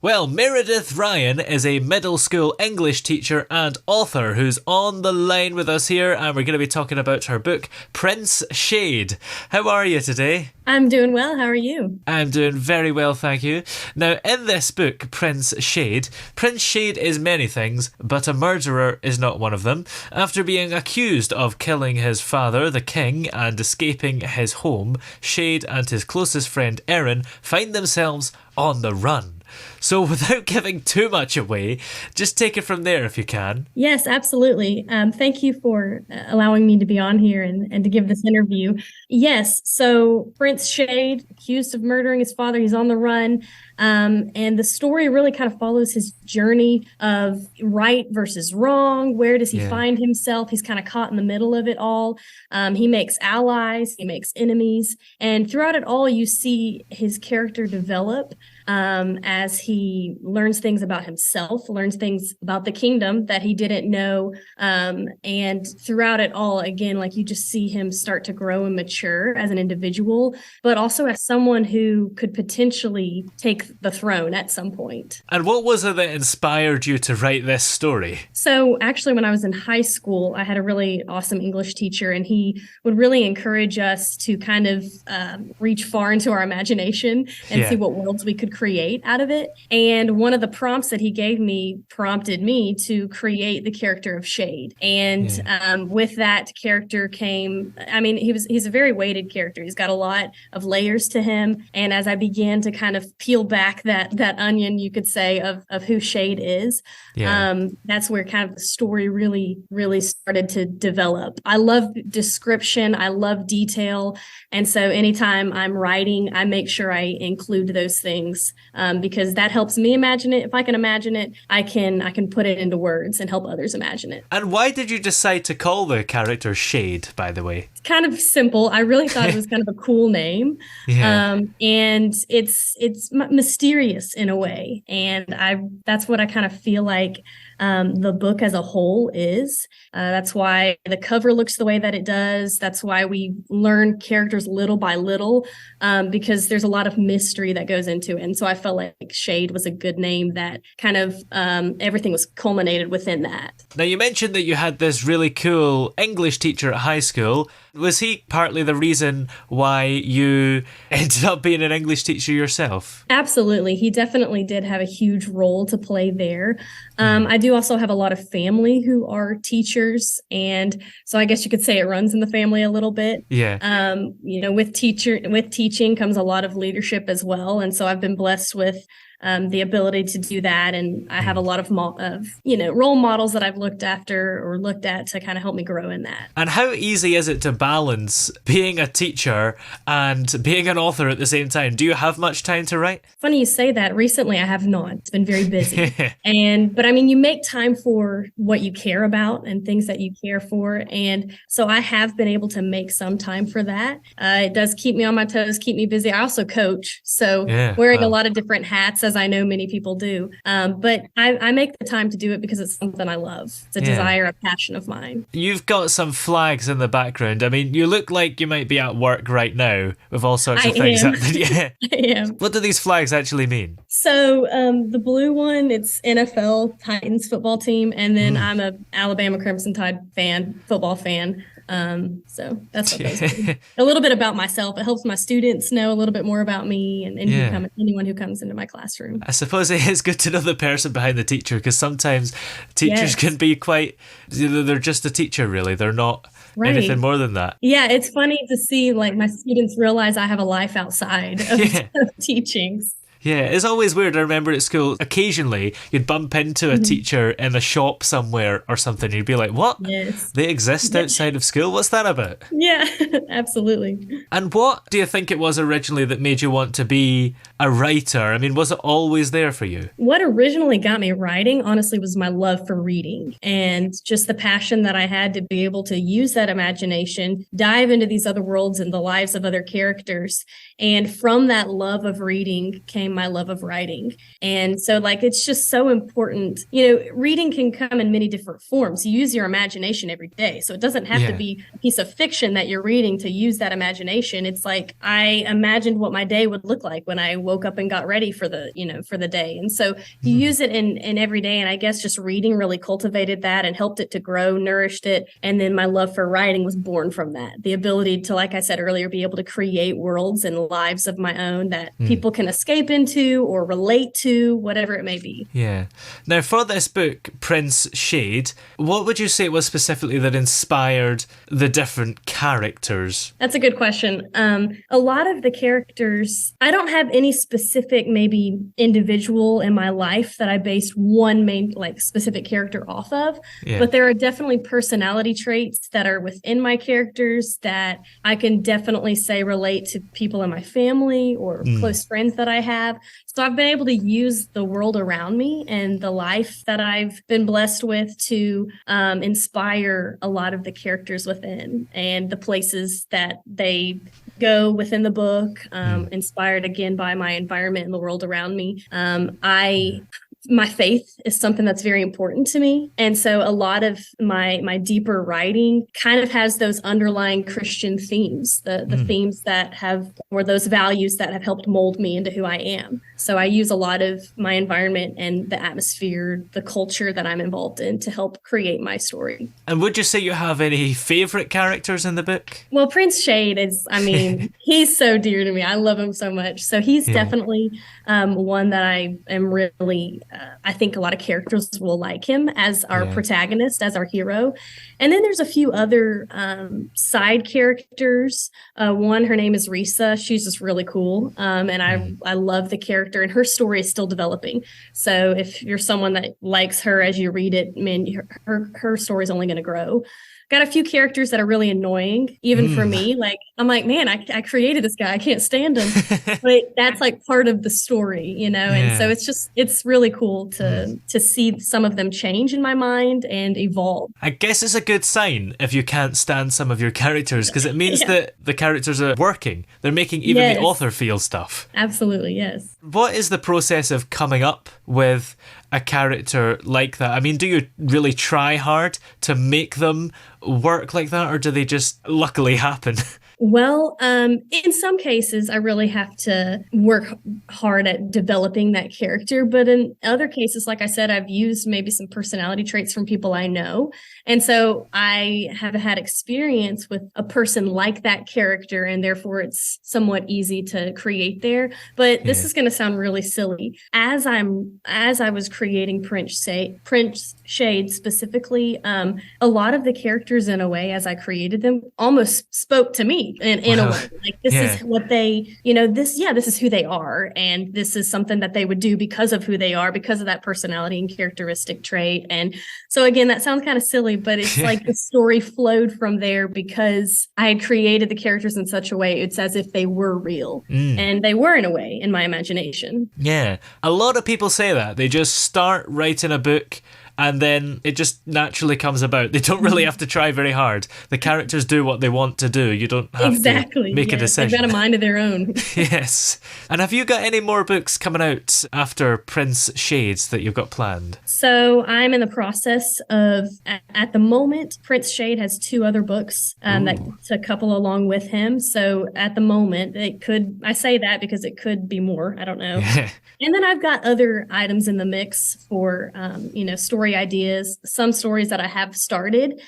Well, Maredith Ryan is a middle school English teacher and author who's on the line with us here, and we're going to be talking about her book, Prince Shade. How are you today? I'm doing well. How are you? I'm doing very well, thank you. Now, in this book, Prince Shade is many things, but a murderer is not one of them. After being accused of killing his father, the king, and escaping his home, Shade and his closest friend Erin find themselves on the run. So without giving too much away, just take it from there if you can. Yes, absolutely. Thank you for allowing me to be on here and to give this interview. Yes, so Prince Shade, accused of murdering his father, he's on the run. And the story really kind of follows his journey of right versus wrong. Where does he find himself? He's kind of caught in the middle of it all. He makes allies, he makes enemies. And throughout it all, you see his character develop as he learns things about himself, learns things about the kingdom that he didn't know. And throughout it all, again, like you just see him start to grow and mature as an individual, but also as someone who could potentially take the throne at some point. And what was it that inspired you to write this story? So actually, when I was in high school, I had a really awesome English teacher, and he would really encourage us to kind of reach far into our imagination and see what worlds we could create out of it. And one of the prompts that he gave me prompted me to create the character of Shade. And with that character came, I mean, he's a very weighted character. He's got a lot of layers to him. And as I began to kind of peel back that onion, you could say, of who Shade is, that's where kind of the story really started to develop. I love description. I love detail. And so anytime I'm writing, I make sure I include those things because that helps me imagine it. If I can imagine it, I can put it into words and help others imagine it. And why did you decide to call the character Shade, by the way? It's kind of simple. I really thought it was kind of a cool name. And it's mysterious in a way. And that's what I kind of feel like the book as a whole is. That's why the cover looks the way that it does. That's why we learn characters little by little, because there's a lot of mystery that goes into it. And so I felt like Shade was a good name that kind of everything was culminated within that. Now, you mentioned that you had this really cool English teacher at high school. Was he partly the reason why you ended up being an English teacher yourself? Absolutely. He definitely did have a huge role to play there. I do also have a lot of family who are teachers. And so I guess you could say it runs in the family a little bit. With teaching comes a lot of leadership as well. And so I've been blessed with the ability to do that. And I have a lot of role models that I've looked after or looked at to kind of help me grow in that. And how easy is it to balance being a teacher and being an author at the same time? Do you have much time to write? Funny you say that. Recently, I have not. It's been very busy. But I mean, you make time for what you care about and things that you care for. And so I have been able to make some time for that. It does keep me on my toes, keep me busy. I also coach. So wearing a lot of different hats, as I know many people do. But I make the time to do it because it's something I love. It's a desire, a passion of mine. You've got some flags in the background. I mean, you look like you might be at work right now with all sorts of things happening. I am. What do these flags actually mean? So the blue one, it's NFL Titans football team. And then I'm a Alabama Crimson Tide football fan. So that's what those mean. A little bit about myself. It helps my students know a little bit more about me and anyone who comes into my classroom. I suppose it is good to know the person behind the teacher, because sometimes teachers can be quite, they're just a teacher really. They're not anything more than that. Yeah, it's funny to see like my students realize I have a life outside of teaching. Yeah, it's always weird. I remember at school, occasionally you'd bump into a teacher in a shop somewhere or something. You'd be like, what? Yes. They exist outside of school? What's that about? Yeah, absolutely. And what do you think it was originally that made you want to be a writer? I mean, was it always there for you? What originally got me writing, honestly, was my love for reading and just the passion that I had to be able to use that imagination, dive into these other worlds and the lives of other characters. And from that love of reading came my love of writing. And so like, it's just so important. Reading can come in many different forms. You use your imagination every day. So it doesn't have to be a piece of fiction that you're reading to use that imagination. It's like, I imagined what my day would look like when I woke up and got ready for the day. And so you use it in every day. And I guess just reading really cultivated that and helped it to grow, nourished it. And then my love for writing was born from that. The ability to, like I said earlier, be able to create worlds and lives of my own that people can escape into or relate to, whatever it may be. Yeah. Now, for this book, Prince Shade, what would you say it was specifically that inspired the different characters? That's a good question. A lot of the characters, I don't have any specific maybe individual in my life that I based one main like specific character off of, but there are definitely personality traits that are within my characters that I can definitely say relate to people in my family or close friends that I have. So I've been able to use the world around me and the life that I've been blessed with to inspire a lot of the characters within and the places that they go within the book, inspired again by my environment and the world around me. My faith is something that's very important to me. And so a lot of my deeper writing kind of has those underlying Christian themes, the themes that have, or those values that have helped mold me into who I am. So I use a lot of my environment and the atmosphere, the culture that I'm involved in to help create my story. And would you say you have any favorite characters in the book? Well, Prince Shade is, he's so dear to me. I love him so much. So he's definitely one that I am really, I think a lot of characters will like him as our protagonist, as our hero. And then there's a few other side characters. One, her name is Risa. She's just really cool. And I love the character, and her story is still developing. So if you're someone that likes her as you read it, her story is only going to grow. Got a few characters that are really annoying, even for me. Like, I'm like, man, I created this guy. I can't stand him. But that's like part of the story, And so it's really cool to see some of them change in my mind and evolve. I guess it's a good sign if you can't stand some of your characters, because it means that the characters are working. They're making even the author feel stuff. Absolutely, yes. What is the process of coming up with a character like that? I mean, do you really try hard to make them work like that, or do they just luckily happen? Well, in some cases, I really have to work hard at developing that character. But in other cases, like I said, I've used maybe some personality traits from people I know. And so I have had experience with a person like that character, and therefore it's somewhat easy to create there. But this is going to sound really silly. As I was creating Prince Shade specifically, a lot of the characters, in a way, as I created them, almost spoke to me. In a way, like this is what they, this is who they are. And this is something that they would do because of who they are, because of that personality and characteristic trait. And so again, that sounds kind of silly, but it's like the story flowed from there because I had created the characters in such a way, it's as if they were real. And they were, in a way, in my imagination. Yeah. A lot of people say that. They just start writing a book and then it just naturally comes about. They don't really have to try very hard. The characters do what they want to do. You don't have to make a decision. They've got a mind of their own. Yes. And have you got any more books coming out after Prince Shades that you've got planned? So I'm in the process of, at the moment, Prince Shade has 2 other books that to couple along with him. So at the moment, I say that because it could be more. I don't know. And then I've got other items in the mix for, story ideas, some stories that I have started.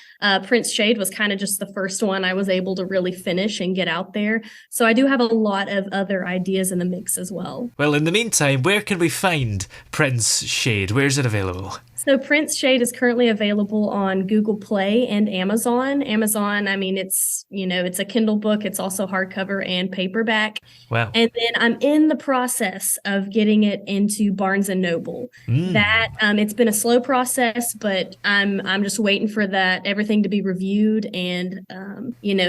Prince Shade was kind of just the first one I was able to really finish and get out there. So I do have a lot of other ideas in the mix as well. Well, in the meantime, where can we find Prince Shade? Where is it available? So Prince Shade is currently available on Google Play and Amazon. Amazon, it's a Kindle book. It's also hardcover and paperback. Wow. And then I'm in the process of getting it into Barnes and Noble. That it's been a slow process, but I'm just waiting for everything to be reviewed and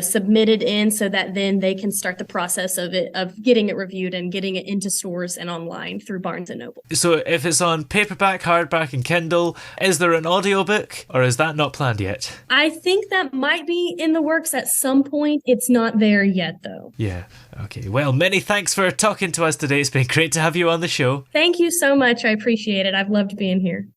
submitted in so that then they can start the process of getting it reviewed and getting it into stores and online through Barnes and Noble. So if it's on paperback, hardback, and Kindle, Nashville. Is there an audiobook, or is that not planned yet? I think that might be in the works at some point. It's not there yet, though. Yeah. Okay. Well, many thanks for talking to us today. It's been great to have you on the show. Thank you so much. I appreciate it. I've loved being here.